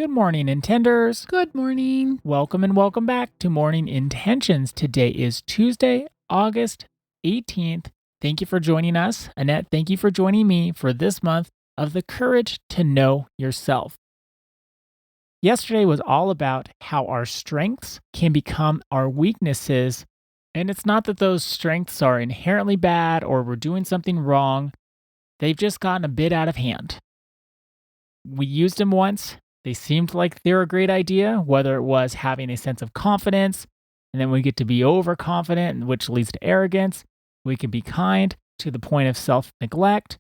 Good morning, Intenders. Good morning. Welcome and welcome back to Morning Intentions. Today is Tuesday, August 18th. Thank you for joining us. Annette, thank you for joining me for this month of the courage to know yourself. Yesterday was all about how our strengths can become our weaknesses. And it's not that those strengths are inherently bad or we're doing something wrong. They've just gotten a bit out of hand. We used them once. They seemed like they were a great idea, whether it was having a sense of confidence, and then we get to be overconfident, which leads to arrogance. We can be kind to the point of self neglect.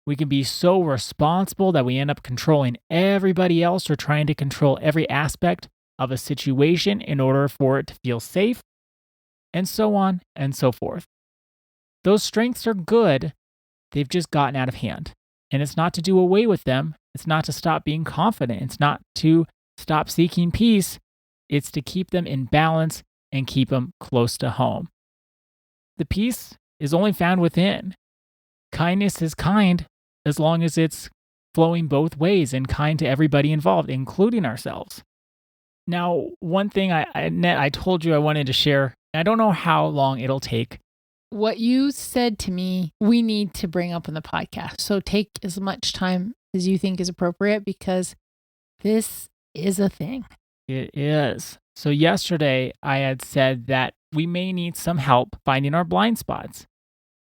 We can be so responsible that we end up controlling everybody else or trying to control every aspect of a situation in order for it to feel safe, and so on and so forth. Those strengths are good, they've just gotten out of hand. And it's not to do away with them. It's not to stop being confident. It's not to stop seeking peace. It's to keep them in balance and keep them close to home. The peace is only found within. Kindness is kind as long as it's flowing both ways and kind to everybody involved, including ourselves. Now, one thing I told you I wanted to share, I don't know how long it'll take. What you said to me, we need to bring up in the podcast. So take as much time as you think is appropriate because this is a thing. It is. So yesterday I had said that we may need some help finding our blind spots.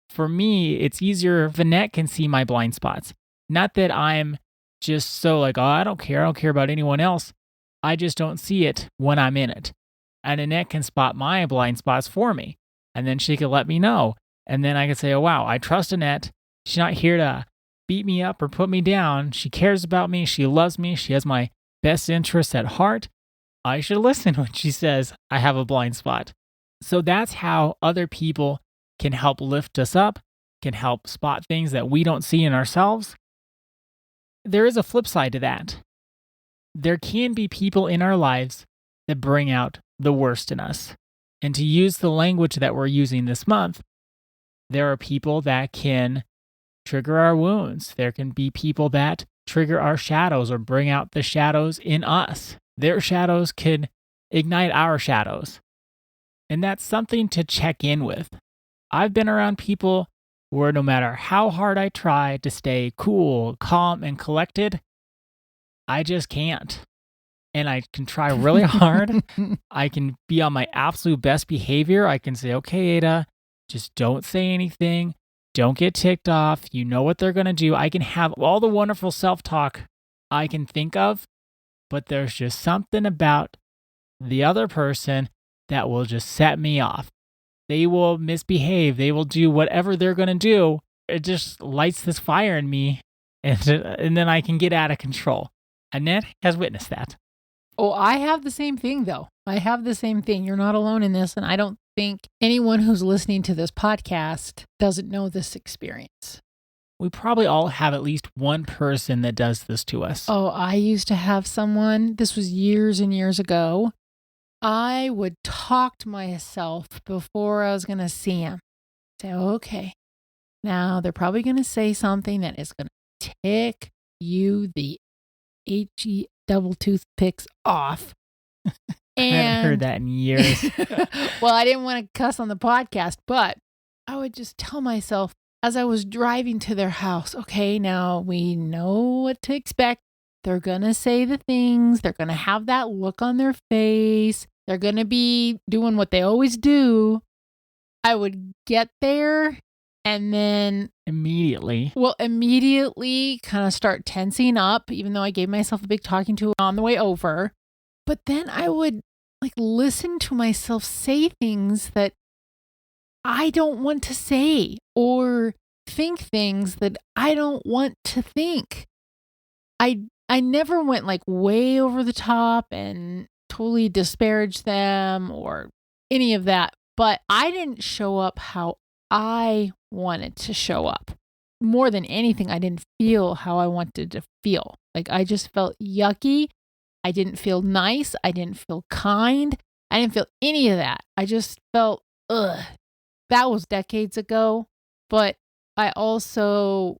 For me, it's easier if Annette can see my blind spots. Not that I'm just so like, oh, I don't care about anyone else. I just don't see it when I'm in it. And Annette can spot my blind spots for me. And then she could let me know. And then I could say, oh, wow, I trust Annette. She's not here to beat me up or put me down. She cares about me. She loves me. She has my best interests at heart. I should listen when she says I have a blind spot. So that's how other people can help lift us up, can help spot things that we don't see in ourselves. There is a flip side to that. There can be people in our lives that bring out the worst in us. And to use the language that we're using this month, there are people that can trigger our wounds. There can be people that trigger our shadows or bring out the shadows in us. Their shadows can ignite our shadows. And that's something to check in with. I've been around people where no matter how hard I try to stay cool, calm, and collected, I just can't. And I can try really hard. I can be on my absolute best behavior. I can say, okay, Ada, just don't say anything. Don't get ticked off. You know what they're going to do. I can have all the wonderful self-talk I can think of, but there's just something about the other person that will just set me off. They will misbehave. They will do whatever they're going to do. It just lights this fire in me, and then I can get out of control. Annette has witnessed that. Oh, I have the same thing, though. I have the same thing. You're not alone in this. And I don't think anyone who's listening to this podcast doesn't know this experience. We probably all have at least one person that does this to us. Oh, I used to have someone, this was years and years ago. I would talk to myself before I was going to see him. Say, okay, now they're probably going to say something that is going to tick you the HE double toothpicks off. I haven't heard that in years. Well, I didn't want to cuss on the podcast, but I would just tell myself as I was driving to their house, okay, now we know what to expect. They're going to say the things. They're going to have that look on their face. They're going to be doing what they always do. I would get there and then immediately kind of start tensing up, even though I gave myself a big talking to on the way over. But then I would listen to myself say things that I don't want to say or think things that I don't want to think. I never went way over the top and totally disparaged them or any of that, but I didn't show up how I wanted to show up. More than anything, I didn't feel how I wanted to feel. I just felt yucky. I didn't feel nice. I didn't feel kind. I didn't feel any of that. I just felt, ugh. That was decades ago, but I also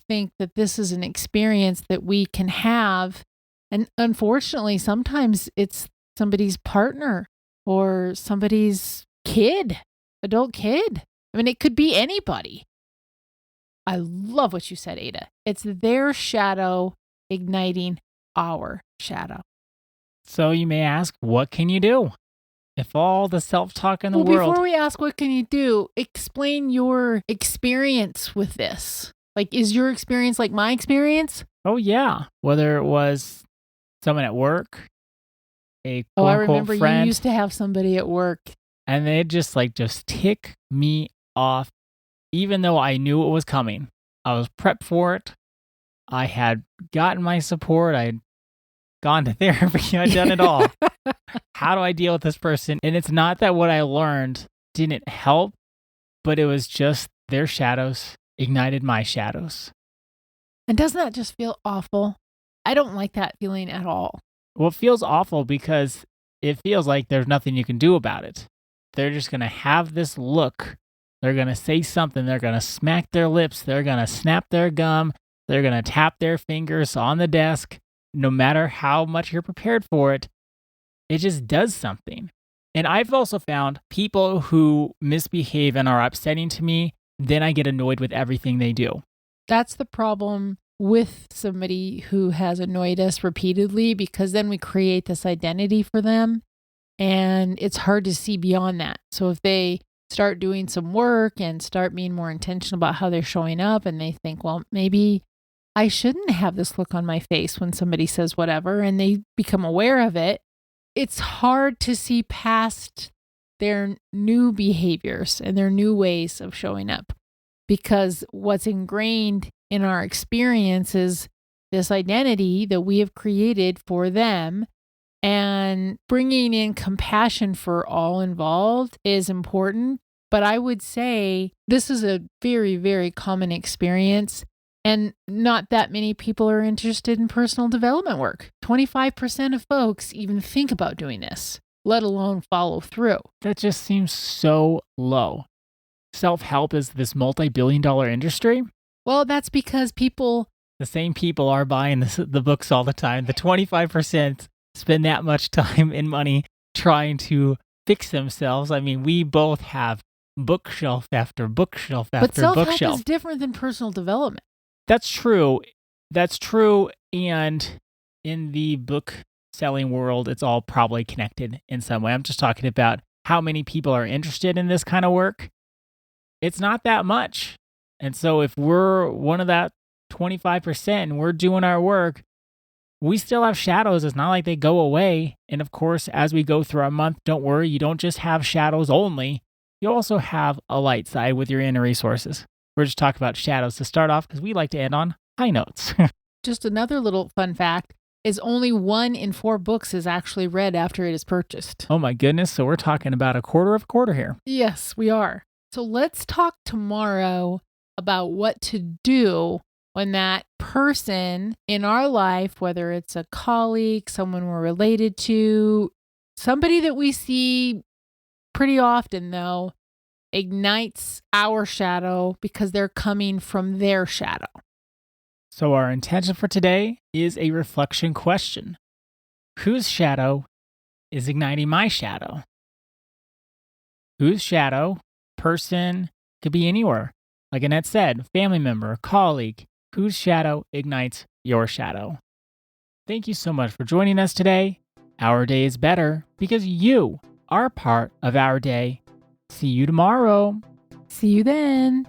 think that this is an experience that we can have And unfortunately, sometimes it's somebody's partner or somebody's kid, adult kid. I mean, it could be anybody. I love what you said, Ada. It's their shadow igniting our shadow. So you may ask, what can you do? If all the self-talk in the Well, world... before we ask what can you do, explain your experience with this. Like, is your experience like my experience? Oh, yeah. Whether it was someone at work, a Oh, I quote-unquote remember friend, you used to have somebody at work. and they just tick me off, even though I knew it was coming. I was prepped for it. I had gotten my support. I had gone to therapy. I'd done it all. How do I deal with this person? And it's not that what I learned didn't help, but it was just their shadows ignited my shadows. And doesn't that just feel awful? I don't like that feeling at all. Well, it feels awful because it feels like there's nothing you can do about it. They're just going to have this look. They're going to say something. They're going to smack their lips. They're going to snap their gum. They're going to tap their fingers on the desk. No matter how much you're prepared for it, it just does something. And I've also found people who misbehave and are upsetting to me, then I get annoyed with everything they do. That's the problem with somebody who has annoyed us repeatedly, because then we create this identity for them and it's hard to see beyond that. So if they start doing some work and start being more intentional about how they're showing up, and they think, well, maybe I shouldn't have this look on my face when somebody says whatever, and they become aware of it, it's hard to see past their new behaviors and their new ways of showing up, because what's ingrained in our experience is this identity that we have created for them. And bringing in compassion for all involved is important. But I would say this is a very, very common experience. And not that many people are interested in personal development work. 25% of folks even think about doing this, let alone follow through. That just seems so low. Self-help is this multi-billion-dollar industry. Well, that's because the same people are buying the books all the time. The 25% spend that much time and money trying to fix themselves. I mean, we both have bookshelf after bookshelf after bookshelf. But self-help is different than personal development. That's true. That's true. And in the book selling world, it's all probably connected in some way. I'm just talking about how many people are interested in this kind of work. It's not that much. And so if we're one of that 25% and we're doing our work, we still have shadows. It's not like they go away. And of course, as we go through our month, don't worry, you don't just have shadows only. You also have a light side with your inner resources. We're just talking about shadows to start off because we like to end on high notes. Just another little fun fact is only 1 in 4 books is actually read after it is purchased. Oh my goodness. So we're talking about a quarter of a quarter here. Yes, we are. So let's talk tomorrow about what to do when that person in our life, whether it's a colleague, someone we're related to, somebody that we see pretty often though, ignites our shadow because they're coming from their shadow. So our intention for today is a reflection question. Whose shadow is igniting my shadow? Whose shadow, person, could be anywhere. Like Annette said, family member, colleague, whose shadow ignites your shadow? Thank you so much for joining us today. Our day is better because you are part of our day. See you tomorrow. See you then.